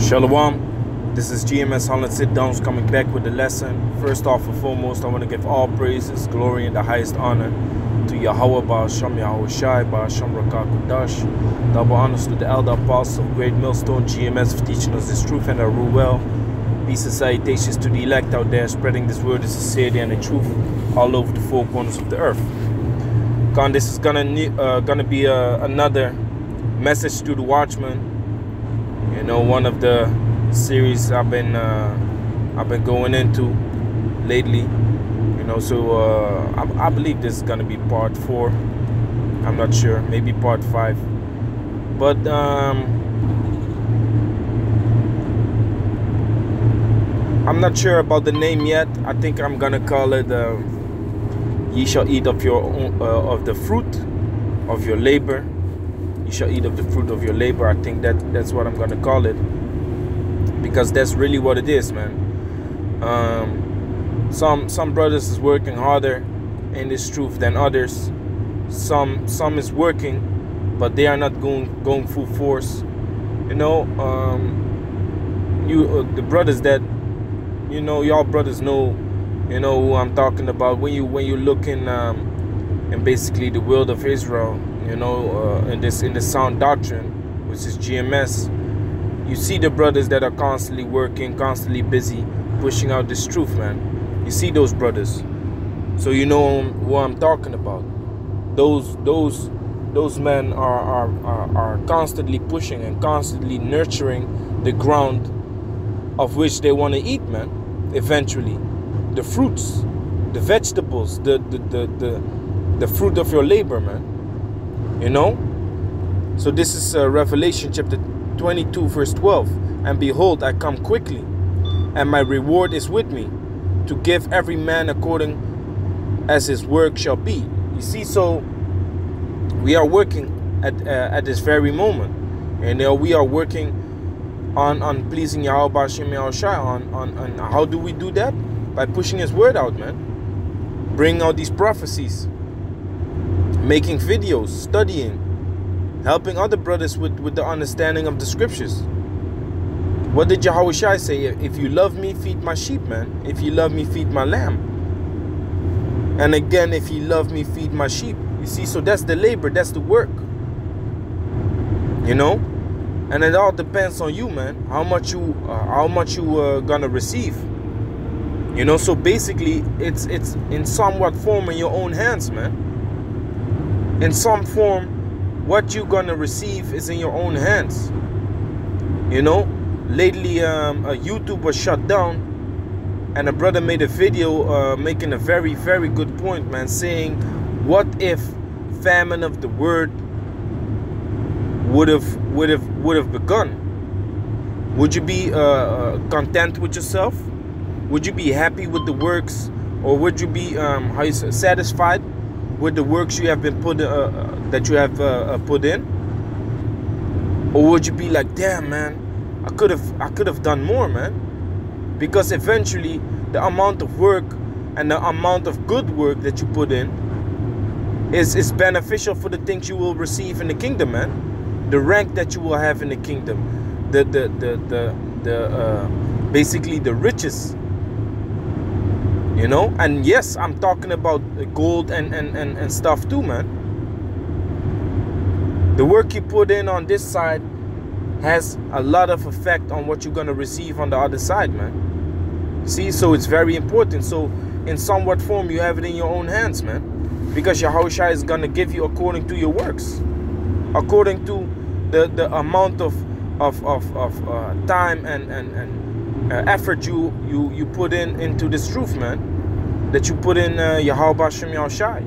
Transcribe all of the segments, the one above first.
Shalom, this is GMS Holland Sit Downs coming back with the lesson. First off and foremost, I want to give all praises, glory, and the highest honor to Yahweh Ba'asham Yahweh Shai Ba'asham Rakakudash. Double honors to the elder apostles of Great Millstone GMS for teaching us this truth and our rule well. Peace and salutations to the elect out there, spreading this word of sincerity and the truth all over the four corners of the earth. Con, this is gonna be another message to the watchmen. You know, one of the series I've been going into lately. You know, so I believe this is gonna be part 4. I'm not sure, maybe part 5. But I'm not sure about the name yet. I think I'm gonna call it "Ye shall eat of your own, of the fruit of your labor." You shall eat of the fruit of your labor. I think that's what I'm gonna call it, because that's really what it is, man. Some brothers is working harder in this truth than others. Some is working, but they are not going full force. You know, the brothers that, you know, y'all brothers know, you know who I'm talking about. When you look in basically the world of Israel, you know, in this sound doctrine, which is GMS, you see the brothers that are constantly working, constantly busy, pushing out this truth, man. You see those brothers, so you know who I'm talking about. Those men are constantly pushing and constantly nurturing the ground of which they want to eat, man. Eventually, the fruits, the vegetables, the fruit of your labor, man. You know, so this is Revelation chapter 22 verse 12. And behold, I come quickly, and my reward is with me, to give every man according as his work shall be. You see, so we are working at this very moment, and we are working on pleasing Yahweh Ba'asham Yahweh Shai. On how do we do that? By pushing his word out, man. Bringing out these prophecies, making videos, studying, helping other brothers with the understanding of the scriptures. What did Yahweh Shai say? If you love me, feed my sheep, man. If you love me, feed my lamb. And again, if you love me, feed my sheep. You see, so that's the labor, that's the work. You know, and it all depends on you, man. How much you gonna receive. You know, so basically, it's in somewhat form in your own hands, man. In some form, what you're gonna receive is in your own hands. You know, lately YouTube was shut down, and a brother made a video making a very, very good point, man, saying, what if famine of the word would have begun? Would you be content with yourself? Would you be happy with the works, or would you be satisfied with the works you have been put in? Or would you be like, damn, man, I could have done more, man? Because eventually the amount of work and the amount of good work that you put in is beneficial for the things you will receive in the kingdom, man. The rank that you will have in the kingdom, basically the riches. You know, and yes, I'm talking about gold and stuff too, man. The work you put in on this side has a lot of effect on what you're gonna receive on the other side, man. See, so it's very important. So in somewhat form, you have it in your own hands, man, because Yahweh Shai is gonna give you according to your works, according to the amount of time and effort you put into this truth, man, that you put in Yahweh Ba'asham Yahweh Shai.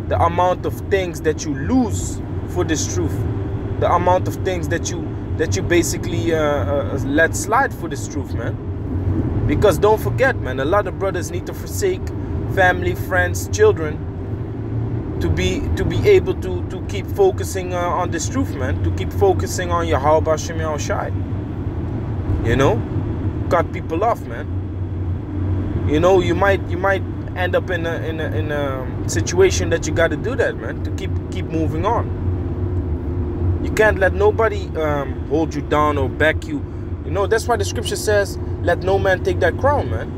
The amount of things that you lose for this truth, the amount of things that you basically let slide for this truth, man. Because don't forget, man, a lot of brothers need to forsake family, friends, children to be able to keep focusing on this truth, man, to keep focusing on Yahweh Ba'asham Yahweh Shai. You know, cut people off, man. You know, you might end up in a situation that you got to do that, man, to keep moving on. You can't let nobody hold you down or back you You know, that's why the scripture says, let no man take that crown, man.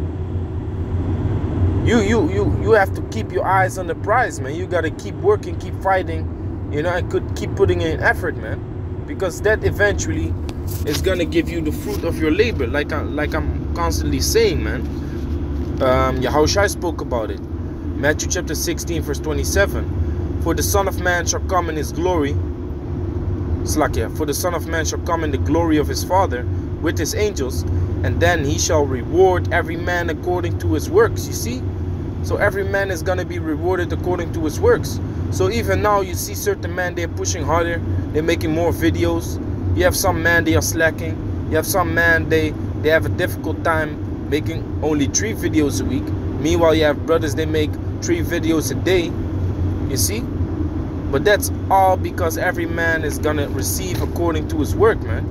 You have to keep your eyes on the prize, man. You got to keep working, keep fighting, you know, and keep putting in effort, man. Because that eventually is going to give you the fruit of your labor, like I'm constantly saying, man. Yahushua spoke about it. Matthew chapter 16, verse 27. For the Son of Man shall come in his glory. For the Son of Man shall come in the glory of his Father with his angels, and then he shall reward every man according to his works. You see? So every man is going to be rewarded according to his works. So even now you see certain men, they're pushing harder, they're making more videos. You have some men, they are slacking. You have some men, they have a difficult time making only 3 videos a week. Meanwhile, you have brothers, they make 3 videos a day. You see? But that's all because every man is going to receive according to his work, man.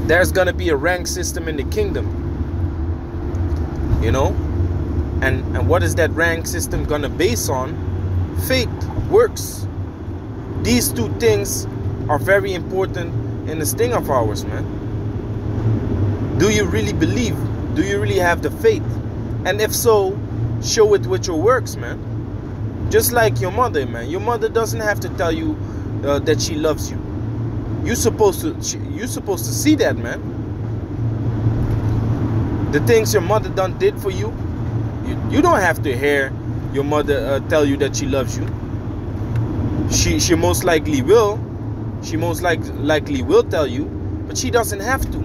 There's going to be a rank system in the kingdom. You know? And what is that rank system going to base on? Faith, works. These 2 things are very important in this thing of ours, man. Do you really believe? Do you really have the faith? And if so, show it with your works, man. Just like your mother, man. Your mother doesn't have to tell you that she loves you. You're supposed to see that, man. The things your mother did for you, you don't have to hear your mother tell you that she loves you. She most likely will. She most likely will tell you, but she doesn't have to.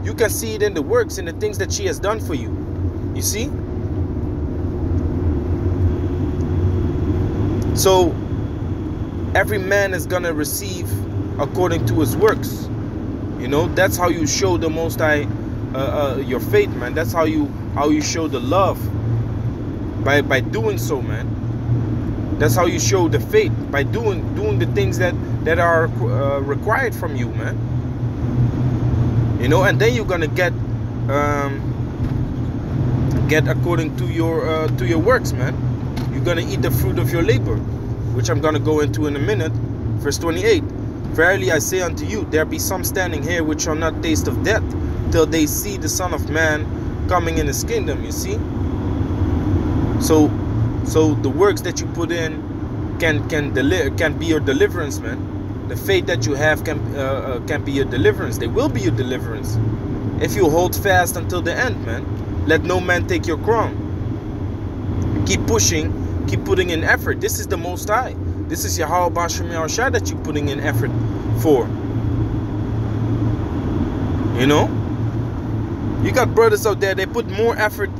You can see it in the works, in the things that she has done for you. You see? So every man is gonna receive according to his works. You know, that's how you show the Most High your faith, man. That's how you show the love, by doing so, man. That's how you show the faith, by doing the things that are required from you, man. You know, and then you're gonna get according to your works, man. You're gonna eat the fruit of your labor, which I'm gonna go into in a minute. Verse 28. Verily I say unto you, there be some standing here which shall not taste of death till they see the Son of Man coming in his kingdom. You see? So the works that you put in can be your deliverance, man. The faith that you have can be your deliverance. They will be your deliverance if you hold fast until the end, man. Let no man take your crown. Keep pushing, keep putting in effort. This is the Most High. This is Yahweh Bashem Yahushua that you're putting in effort for. You know? You got brothers out there, they put more effort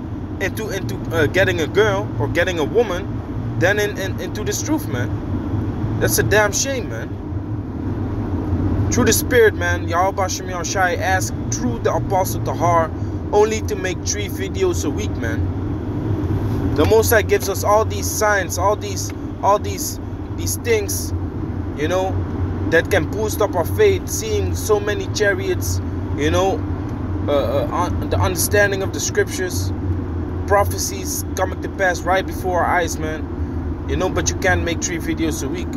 into getting a girl or getting a woman than into this truth, man. That's a damn shame, man. Through the Spirit, man, Yahweh Bashem Yahushua asked through the Apostle Tahar only to make 3 videos a week, man. The Most High gives us all these signs, all these things, you know, that can boost up our faith. Seeing so many chariots, you know, the understanding of the scriptures, prophecies coming to pass right before our eyes, man. You know, but you can't make 3 videos a week.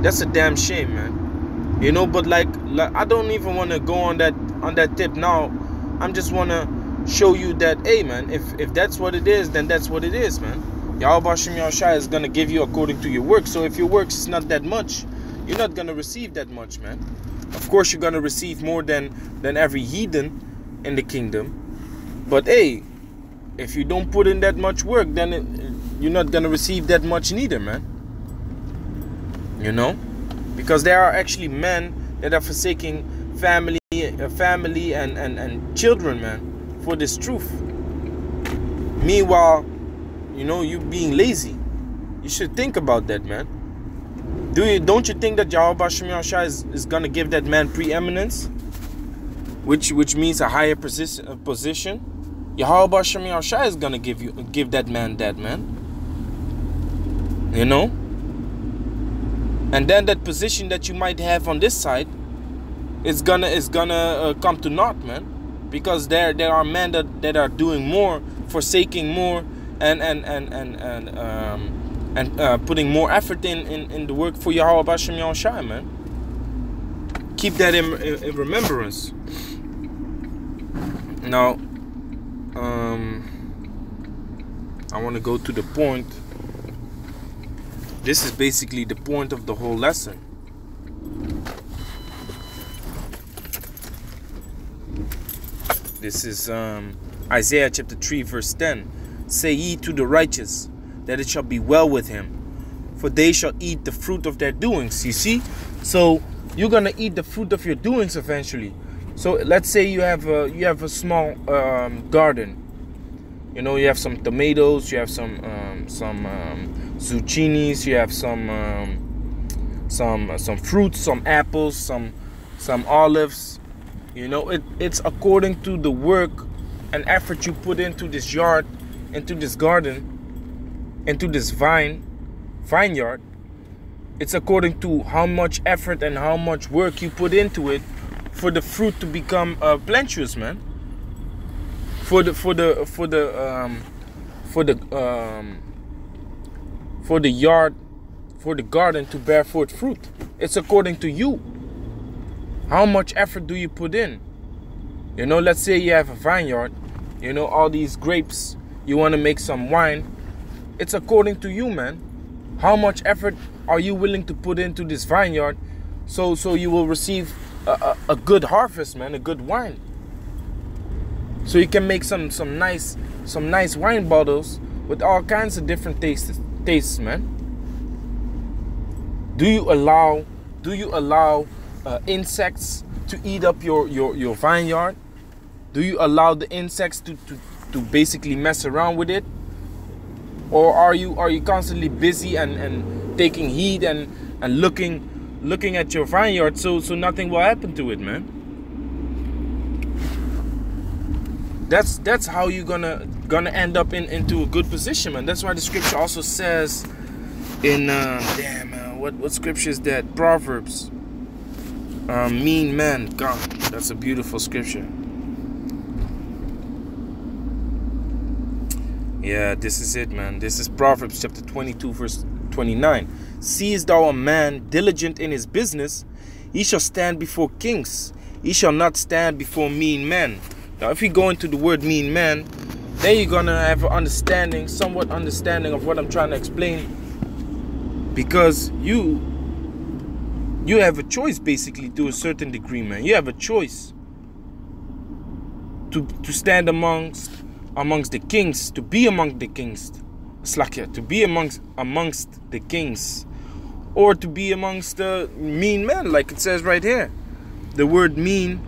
That's a damn shame, man. You know, but like I don't even want to go on that tip now. I'm just want to show you that, hey, man, if that's what it is, then that's what it is, man. Yahweh Bashem Yahushua is going to give you according to your work. So if your works is not that much, you're not going to receive that much, man. Of course, you're going to receive more than every heathen in the kingdom. But hey, if you don't put in that much work, then you're not going to receive that much neither, man. You know? Because there are actually men that are forsaking family and children, man, for this truth. Meanwhile, you know, you being lazy. You should think about that, man. Don't you think that Yahweh Bashem Yahushua is gonna give that man preeminence, which means a higher position? Yahweh Bashem Yahushua is gonna give that man that, man. You know? And then that position that you might have on this side is gonna come to naught, man. Because there are men that are doing more, forsaking more, and putting more effort in the work for Yahweh Bashem Yahushua, man. Keep that in remembrance. Now, I want to go to the point. This is basically the point of the whole lesson. This is Isaiah chapter 3 verse 10. Say ye to the righteous, that it shall be well with him, for they shall eat the fruit of their doings. You see? So you're gonna eat the fruit of your doings eventually. So let's say you have a small garden. You know, you have some tomatoes, you have some zucchinis, you have some fruits, some apples, some olives. You know, it's according to the work and effort you put into this yard, into this garden, into this vineyard. It's according to how much effort and how much work you put into it for the fruit to become plenteous, man. For the yard, for the garden to bear forth fruit. It's according to you. How much effort do you put in? You know, let's say you have a vineyard, you know, all these grapes, you want to make some wine. It's according to you, man. How much effort are you willing to put into this vineyard so you will receive a good harvest, man, a good wine? So you can make some nice wine bottles with all kinds of different tastes, man. Do you allow insects to eat up your vineyard? Do you allow the insects to basically mess around with it? Or are you constantly busy and taking heed and looking at your vineyard so nothing will happen to it, man? That's how you're gonna end up into a good position, man. That's why the scripture also says in what scripture is that? Proverbs. Mean man. God, that's a beautiful scripture. Yeah, this is it, man. This is Proverbs chapter 22 verse 29. Seest thou a man diligent in his business? He shall stand before kings. He shall not stand before mean men. Now, if you go into the word mean man, then you're gonna have an somewhat understanding of what I'm trying to explain. Because you have a choice, basically, to a certain degree, man. You have a choice to stand amongst the kings, to be among the kings, to be amongst the kings, or to be amongst the mean men, like it says right here. The word mean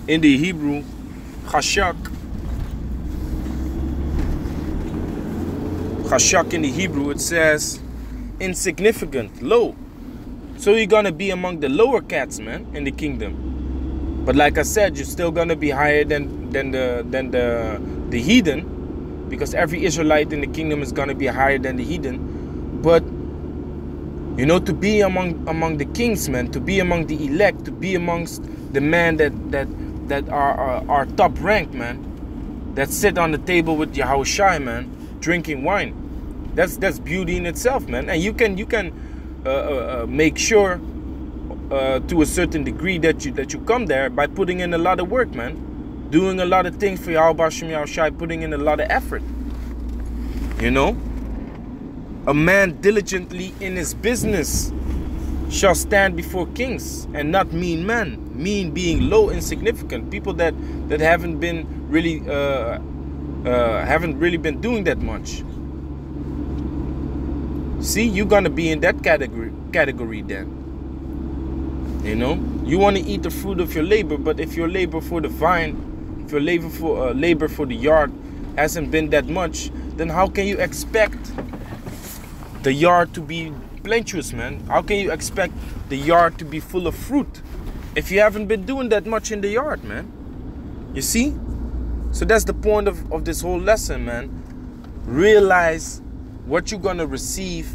in the Hebrew, chashak in the Hebrew, it says insignificant, low. So you're gonna be among the lower cats, man, in the kingdom. But like I said, you're still gonna be higher than the heathen, because every Israelite in the kingdom is gonna be higher than the heathen. But you know, to be among the kings, man, to be among the elect, to be amongst the men that are top ranked, man, that sit on the table with Yahushua, man, drinking wine. That's beauty in itself, man. And you can make sure to a certain degree that you come there by putting in a lot of work, man, doing a lot of things for Yahushua, putting in a lot of effort. You know, a man diligently in his business shall stand before kings, and not mean men. Mean being low, insignificant, people that haven't been really been doing that much. See, you're gonna be in that category then. You know, you want to eat the fruit of your labor, but if your labor for the vine, if your labor for the yard hasn't been that much, then how can you expect the yard to be plenteous, man? How can you expect the yard to be full of fruit if you haven't been doing that much in the yard, man? You see? So that's the point of this whole lesson, man. Realize what you're gonna receive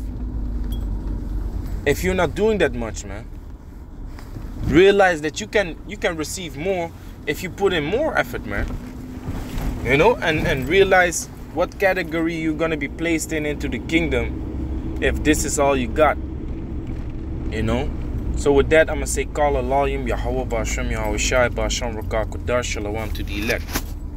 if you're not doing that much, man. Realize that you can receive more if you put in more effort, man. You know, and realize what category you're gonna be placed into the kingdom if this is all you got. You know, So with that, I'm going to say, Qala Lalim, Yahweh Ba'ashem, Yahweh Shai, Ba'ashem Rakak, Qadar, Shalawam to the elect.